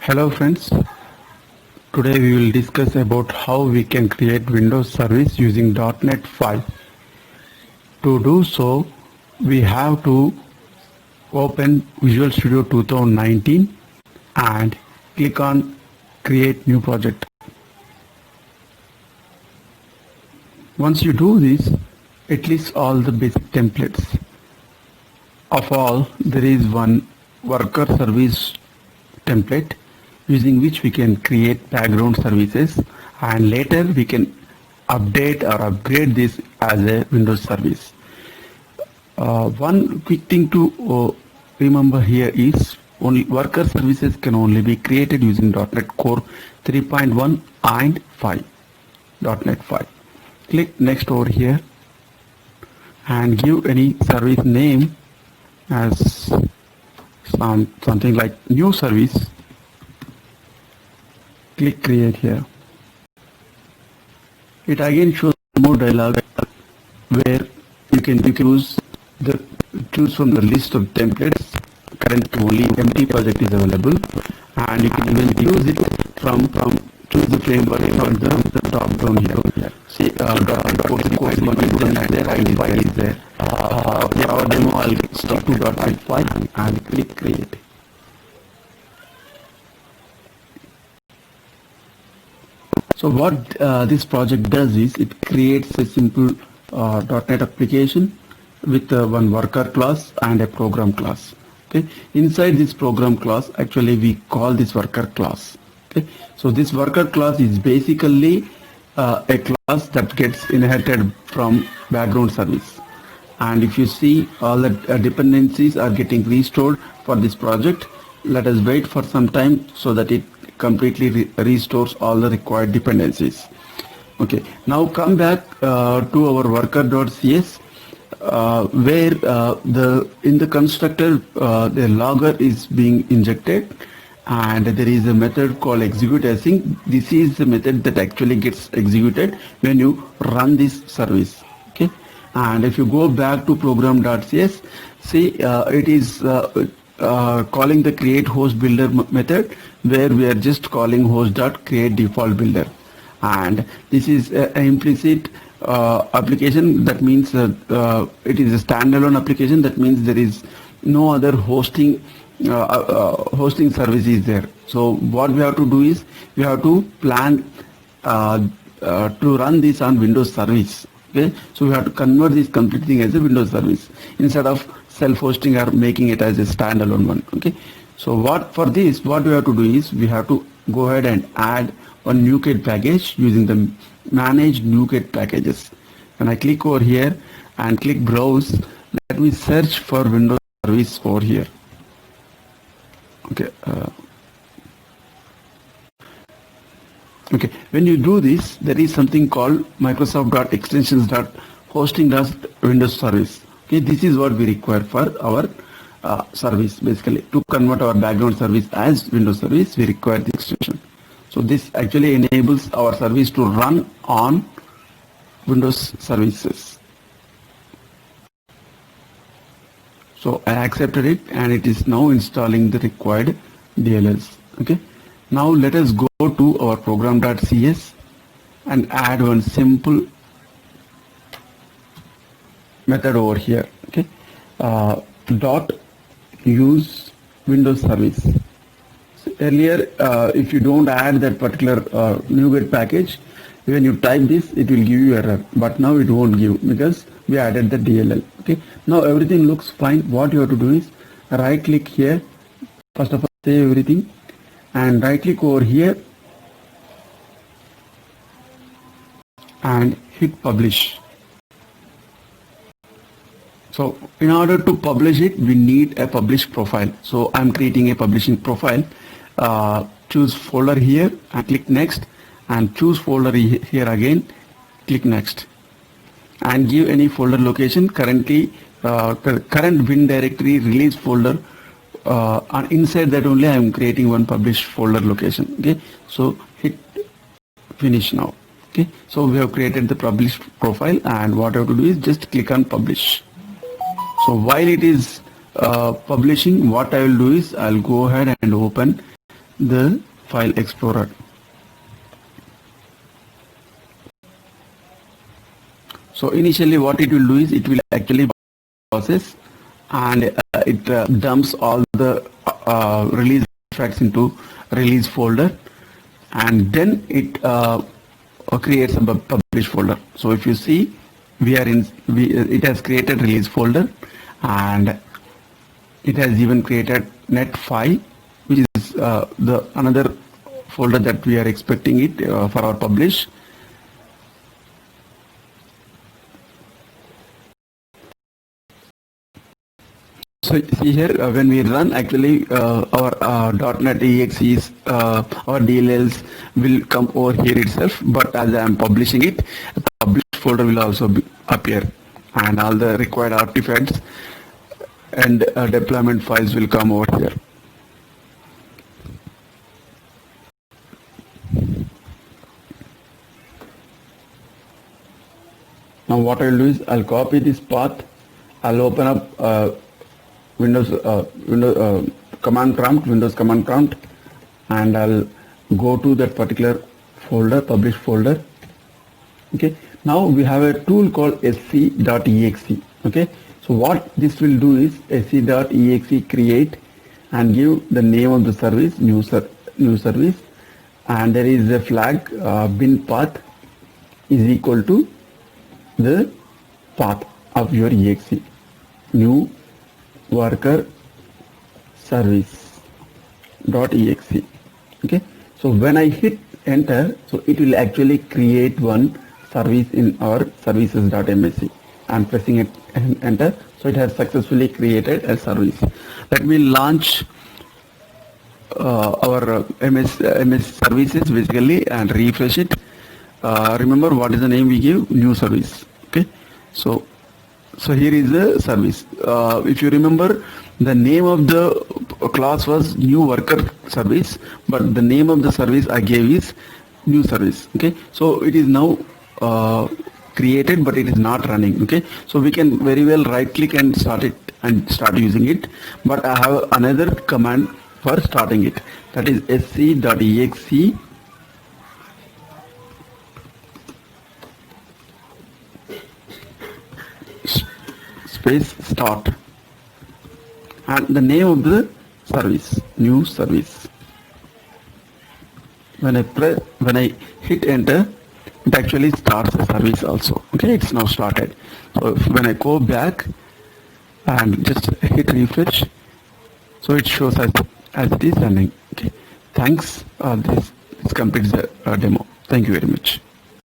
Hello friends, today we will discuss about how we can create Windows service using .NET 5. To do so, we have to open Visual Studio 2019 and click on create new project. Once you do this, it lists all the basic templates. Of all, there is one worker service template using which we can create background services, and later we can update or upgrade this as a Windows service. One quick thing to remember here is only worker services can only be created using .NET Core 3.1 and 5. .NET 5. Click next over here and give any service name as something like new service. Click create here. It again shows more dialog where you can choose from the list of templates. Currently only empty project is available, and you can even use it from choose the framework from the top down here. See course one is there, ID is there. For our demo I'll stick to .NET 5 and click create. So what this project does is it creates a simple .NET application with one worker class and a program class. Okay, inside this program class, actually we call this worker class. Okay, so this worker class is basically a class that gets inherited from background service. And if you see, all the dependencies are getting restored for this project. Let us wait for some time so that it completely restores all the required dependencies. Okay, now come back to our worker.cs where in the constructor the logger is being injected, and there is a method called execute async. This is the method that actually gets executed when you run this service. Okay, and if you go back to program.cs, see it is calling the create host builder method, where we are just calling host.create default builder, and this is an implicit application. That means it is a standalone application. That means there is no other hosting service is there. So what we have to do is we have to plan to run this on Windows service. Okay, so we have to convert this complete thing as a Windows service instead of self-hosting or making it as a standalone one. Okay, so what we have to do is we have to go ahead and add one NuGet package using the manage NuGet packages. When I click over here and click browse, let me search for Windows service over here. Okay. Okay, when you do this, there is something called Microsoft.extensions.hosting.windows service. Okay, this is what we require for our service. Basically, to convert our background service as Windows service, we require the extension. So this actually enables our service to run on Windows services. So I accepted it, and it is now installing the required DLLs. Okay, now let us go to our program.cs and add one simple method over here. Okay, dot use Windows service. So earlier, if you don't add that particular NuGet package, when you type this, it will give you error, but now it won't give because we added the DLL. Okay, now everything looks fine. What you have to do is right click here, first of all save everything, and right click over here and hit publish. So in order to publish it, we need a publish profile. So I'm creating a publishing profile. Choose folder here and click next, and choose folder here again, click next, and give any folder location. Currently current bin directory release folder, and inside that only I am creating one publish folder location. Okay, so hit finish now. Okay, so we have created the publish profile, and what I have to do is just click on publish. So while it is publishing, what I will do is I'll go ahead and open the file explorer. So initially what it will do is it will actually process and it dumps all the release artifacts into release folder, and then it creates a publish folder. So if you see, it has created release folder, and it has even created net file, which is the another folder that we are expecting it for our publish. So see here, when we run, actually our .NET EXEs, our DLLs will come over here itself, but as I am publishing it, a publish folder will also appear, and all the required artifacts and deployment files will come over here. Now what I will do is I'll copy this path, I'll open up Windows command prompt, and I'll go to that particular folder, publish folder. Okay, now we have a tool called sc.exe. Okay, so what this will do is sc.exe create and give the name of the service, new service, and there is a flag bin path is equal to the path of your exe, new worker service .exe. Okay, so when I hit enter, so it will actually create one service in our services.msc. I'm pressing it and enter, so it has successfully created a service. Let me launch our MS services basically and refresh it. Remember what is the name we give? New service. Okay, so here is the service. If you remember, the name of the class was new worker service, but the name of the service I gave is new service. Okay, so it is now created, but it is not running. Okay, so we can very well right click and start it and start using it, but I have another command for starting it, that is sc.exe space start, and the name of the service, new service. When I hit enter, it actually starts the service also. Okay, it's now started. So when I go back and just hit refresh, so it shows as it is running. Okay, thanks. This completes the demo. Thank you very much.